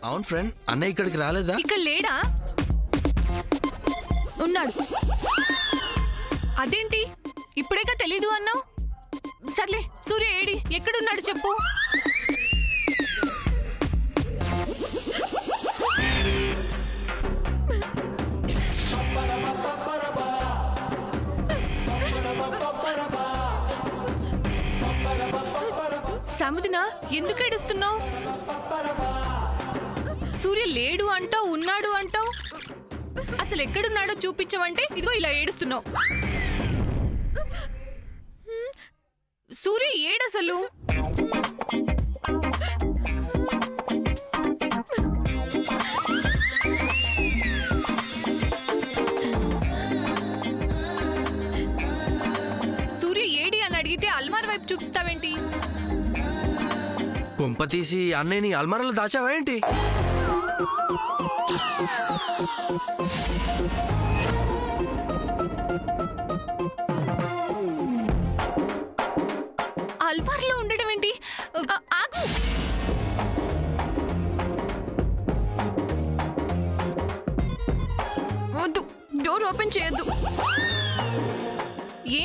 అవును ఫ్రెండ్, అన్నయ్య ఇక్కడికి రాలేదా? ఇక్కడ లేడా? ఉన్నాడు. అదేంటి ఇప్పుడేగా తెలీదు అన్నావు? సర్లే, సూర్య ఏడి, ఎక్కడున్నాడు చెప్పు. సముదినా, ఎందుకు ఏడుస్తున్నావు? సూర్య లేడు అంటావు, ఉన్నాడు అంటావు, అసలు ఎక్కడున్నాడో చూపించమంటే ఇదిగో ఇలా ఏడుస్తున్నావు. సూర్య ఏడసలు? సూర్య ఏడి అని అడిగితే అల్మార్ వైపు చూపిస్తావేంటి? కొంప తీసి అన్నయ్యని అల్మారాలో దాచావా ఏంటి? అల్మార్లో ఉండడం ఏంటి? ఆగు. వద్దు, డోర్ ఓపెన్ చేయొద్దు. ఏ?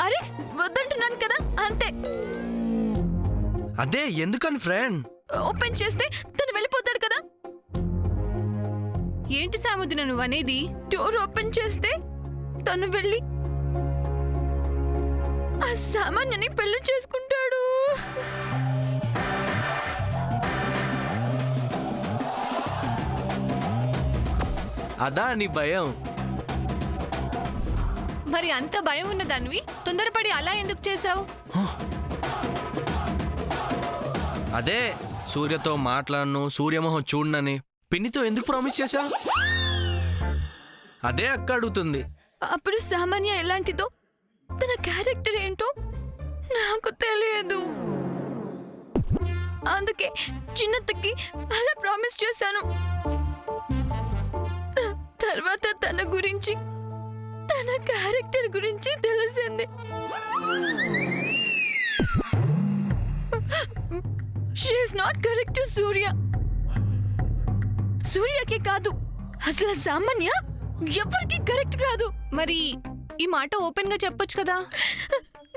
అరే వద్దంటున్నాను కదా, అంతే. అదే ఎందుకని ఫ్రెండ్? ఓపెన్ చేస్తే తను వెళ్ళిపోతాడు కదా. ఏంటి సాముద్ర నువ్వు అనేది? డోర్ ఓపెన్ చేస్తే తను వెళ్ళి ఆ సామాన్యని పెళ్లి చేసుకుంటాడు. అదా నీ భయం? మరి అంత భయం ఉన్న దానివి తొందరపడి అలా ఎందుకు చేశావు? అదే సూర్యతో మాట్లాడను, సూర్యమోహం చూడనని పిన్నితో ఎందుకు ప్రామిస్ చేశావు? అదే అక్క అడుగుతుంది. అప్పుడు సామాన్య ఎలాంటిదో, తన క్యారెక్టర్ ఏంటో నాకు తెలియదు. అందుకే చిన్నత్తకి అలా ప్రామిస్ చేశాను. తర్వాత తన గురించి, తన క్యారెక్టర్ గురించి తెలిసింది. She is not correct to Surya. సూర్యకి కాదు, అసలు సామాన్య ఎవరికి కరెక్ట్ కాదు. మరి ఈ మాట ఓపెన్ గా చెప్పొచ్చు కదా.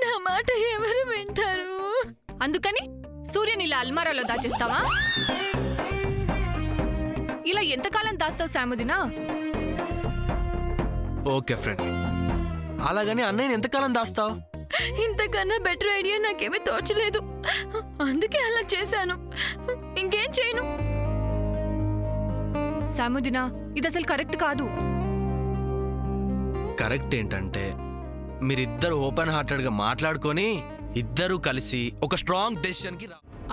నా మాట ఎవరు వింటారు? అందుకని సూర్యని ఇలా అల్మారాలో దాచేస్తావా? ఇలా ఎంతకాలం దాస్తావు సాముదినా? ఓకే ఫ్రెండ్, అలాగని అన్నయ్యని ఎంతకాలం దాస్తావు? ఇంతకన్నా బెటర్ ఐడియా నాకేమీ తోచలేదు, అందుకే అలా చేశాను. ఇంకేం చేయను. సాముదినా, ఇది అసలు కరెక్ట్ కాదు. కరెక్ట్ ఏంటంటే మీరిద్దరు ఓపెన్ హార్టెడ్ గా మాట్లాడుకొని ఇద్దరు కలిసి ఒక స్ట్రాంగ్ డెసిషన్ కి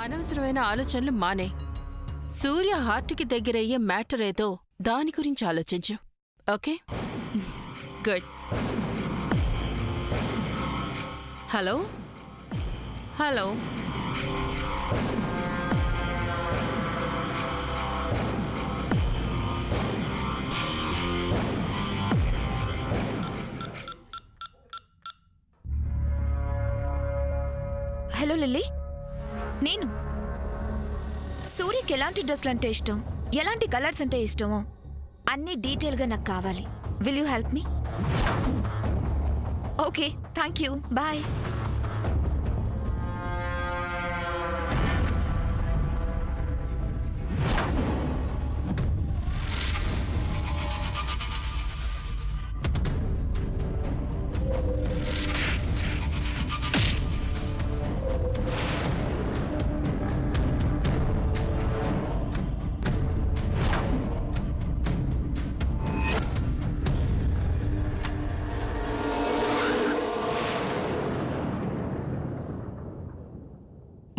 అనవసరమైన ఆలోచనలు మానే. సూర్య హార్ట్కి దగ్గరయ్యే మ్యాటర్ ఏదో దాని గురించి ఆలోచించు. Okay, good. Hello hello, hello lily, నేను. సూర్యకి ఎలాంటి డ్రెస్లు అంటే ఇష్టం, ఎలాంటి కలర్స్ అంటే ఇష్టమో అన్నీ డీటెయిల్గా నాకు కావాలి. Will you help me? Okay, thank you, bye.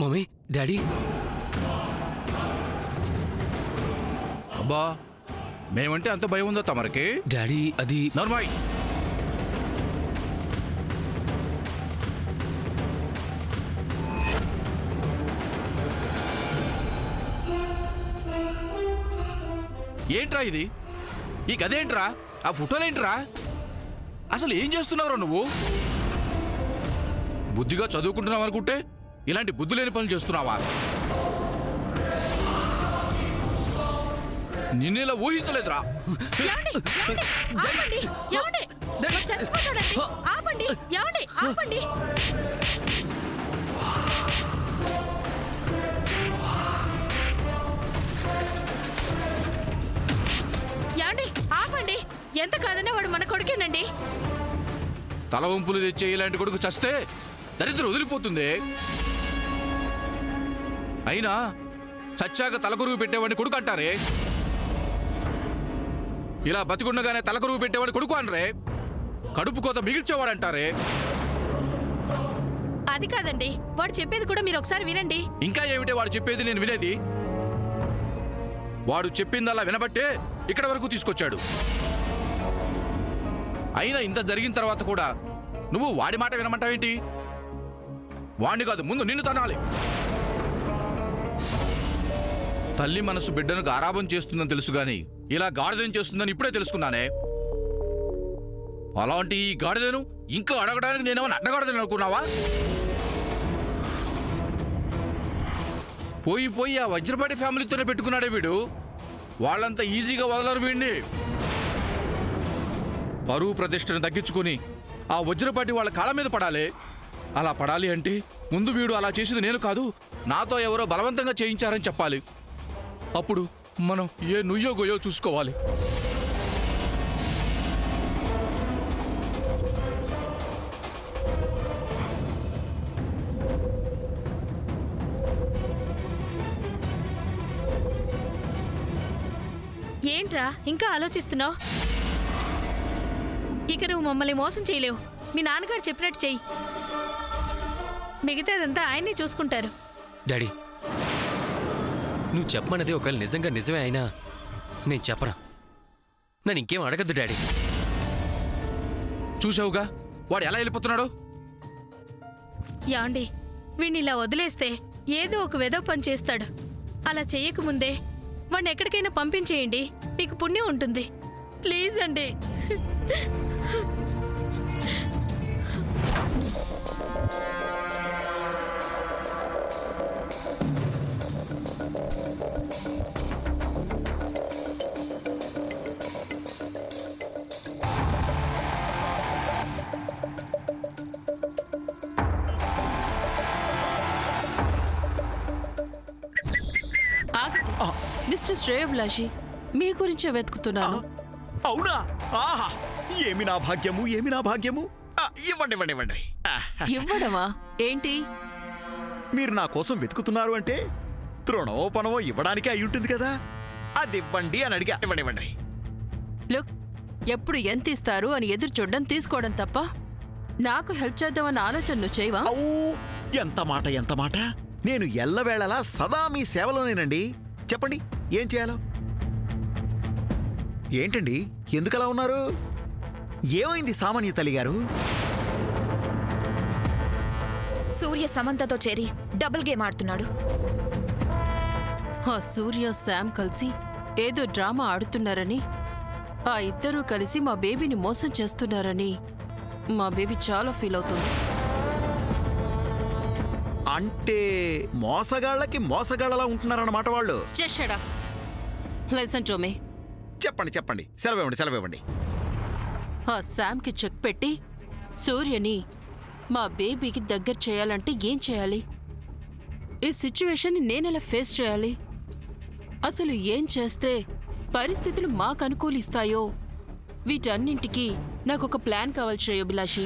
Mummy, daddy. అబ్బా, మేమంటే అంత భయం ఉందో తమరికి? డాడీ అది నర్మాయ్, ఏంట్రా ఇది? ఈ గదేంట్రా? ఆ ఫోటోలేంట్రా? అసలు ఏం చేస్తున్నావురా నువ్వు? బుద్ధిగా చదువుకుంటున్నావు అనుకుంటే ఇలాంటి బుద్ధి లేని పనులు చేస్తున్నావా? నిన్నేలా ఊహించలేదురా. ఏమండి? ఆపండి! ఏమండి? వాడు చచ్చిపోతాడండి. ఆపండి! ఏమండి? ఆపండి! ఏమండి? ఆపండి! ఎంత కాదనే వాడు మన కొడుకేనండి. తల వంపులు తెచ్చే ఇలాంటి కొడుకు చస్తే దరిద్రం వదిలిపోతుంది. అయినా చచ్చాక తలకొరువు పెట్టేవాడిని కొడుకు అంటారే, ఇలా బతికుండగానే తలకొరువు పెట్టేవాడిని కొడుకు అనరే, కడుపు కోత మిగిల్చేవాడంటారే. అది కాదండి, వాడు చెప్పేది కూడా మీరు ఒకసారి వినండి. ఇంకా ఏమిటే వాడు చెప్పేది నేను వినేది? వాడు చెప్పిందల్లా వినబట్టే ఇక్కడ వరకు తీసుకొచ్చాడు. అయినా ఇంత జరిగిన తర్వాత కూడా నువ్వు వాడి మాట వినమంటావేంటి? వాణ్ణి కాదు, ముందు నిన్ను తనాలి. తల్లి మనసు బిడ్డను గారాబం చేస్తుందని తెలుసు గాని ఇలా గాడిదం చేస్తుందని ఇప్పుడే తెలుసుకున్నానే. అలాంటి ఈ గాడిదను ఇంకా అడగడానికి నేనేమన్నా అడ్డగాడిదని అనుకున్నావా? పోయి పోయి ఆ వజ్రపాటి ఫ్యామిలీతోనే పెట్టుకున్నాడే వీడు. వాళ్ళంతా ఈజీగా వదలరు వీడిని. పరువు ప్రతిష్టను తగ్గించుకుని ఆ వజ్రపాటి వాళ్ళ కాళ్ళ మీద పడాలి. అలా పడాలి అంటే ముందు వీడు అలా చేసింది నేను కాదు, నాతో ఎవరో బలవంతంగా చేయించారని చెప్పాలి. అప్పుడు మనం ఏ నుయ్యో గొయ్యో చూసుకోవాలి. ఏంట్రా ఇంకా ఆలోచిస్తున్నావు? ఇక నువ్వు మమ్మల్ని మోసం చేయలేవు. మీ నాన్నగారు చెప్పినట్టు చెయ్యి. మిగతాదంతా ఆయన్ని చూసుకుంటారు. డాడీ, నువ్వు చెప్పమన్నది ఒకవేళ నిజంగా నిజమే అయినా నేను చెప్పరా. నన్ను ఇంకేం అడగద్దు డాడీ. చూసావుగా వాడు ఎలా వెళ్ళిపోతున్నాడు. యాండి, వీణ్ణి ఇలా వదిలేస్తే ఏదో ఒక వెధవ పని చేస్తాడు. అలా చెయ్యకముందే వాడిని ఎక్కడికైనా పంపించేయండి, మీకు పుణ్యం ఉంటుంది. ప్లీజ్ అండి. ఆగండి. మిస్టర్ శ్రేయోభిలాషి, మీ గురించే వెతుకుతున్నాను. అవునా? ఆహా, ఏమి నా భాగ్యము, ఏమి నా భాగ్యము. ఇవ్వండి ఇవ్వండి ఇవ్వండి. ఇవ్వడమా? ఏంటి? మీరు నా కోసం వెతుకుతున్నారు అంటే తృణమో పనమో ఇవ్వడానికే అయి ఉంటుంది కదా. అది ఇవ్వండి అని అడిగా. ఇవ్వండి ఇవ్వండి. లుక్, ఎప్పుడు ఎంత ఇస్తారు అని ఎదురు చూడడం తీసుకోవడం తప్ప నాకు హెల్ప్ చేద్దామన్న ఆలోచన నువ్వు చేయవా? అవు, ఎంత మాట ఎంత మాట. నేను ఎల్లవేళలా సదా మీ సేవలోనేనండి. చెప్పండి ఏం చేయాలో. ఏంటండి ఎందుకలా ఉన్నారు? ఏమైంది సామాన్య తల్లి గారు? సూర్య సమంతతో చేరి డబుల్ గేమ్ ఆడుతున్నాడు. ఆ సూర్య శామ్ కలిసి ఏదో డ్రామా ఆడుతున్నారని, ఆ ఇద్దరూ కలిసి మా బేబీని మోసం చేస్తున్నారని మా బేబీ చాలా ఫీల్ అవుతుంది. అంటే మోసగాళ్ళకి మోసగాళ్ళలా ఉంటున్నారన్నమాట వాళ్ళు. చేశాడా? లైసన్ టోమే, చెప్పండి చెప్పండి, సెలవివ్వండి సెలవివ్వండి. ఆ శామ్కి చెక్ పెట్టి సూర్యని మా బేబీకి దగ్గర చేయాలంటే ఏం చేయాలి? ఈ సిచ్యువేషన్ని నేనెలా ఫేస్ చేయాలి? అసలు ఏం చేస్తే పరిస్థితులు మాకు అనుకూలిస్తాయో వీటన్నింటికి నాకొక ప్లాన్ కావాలి శ్రేయోభిలాషి.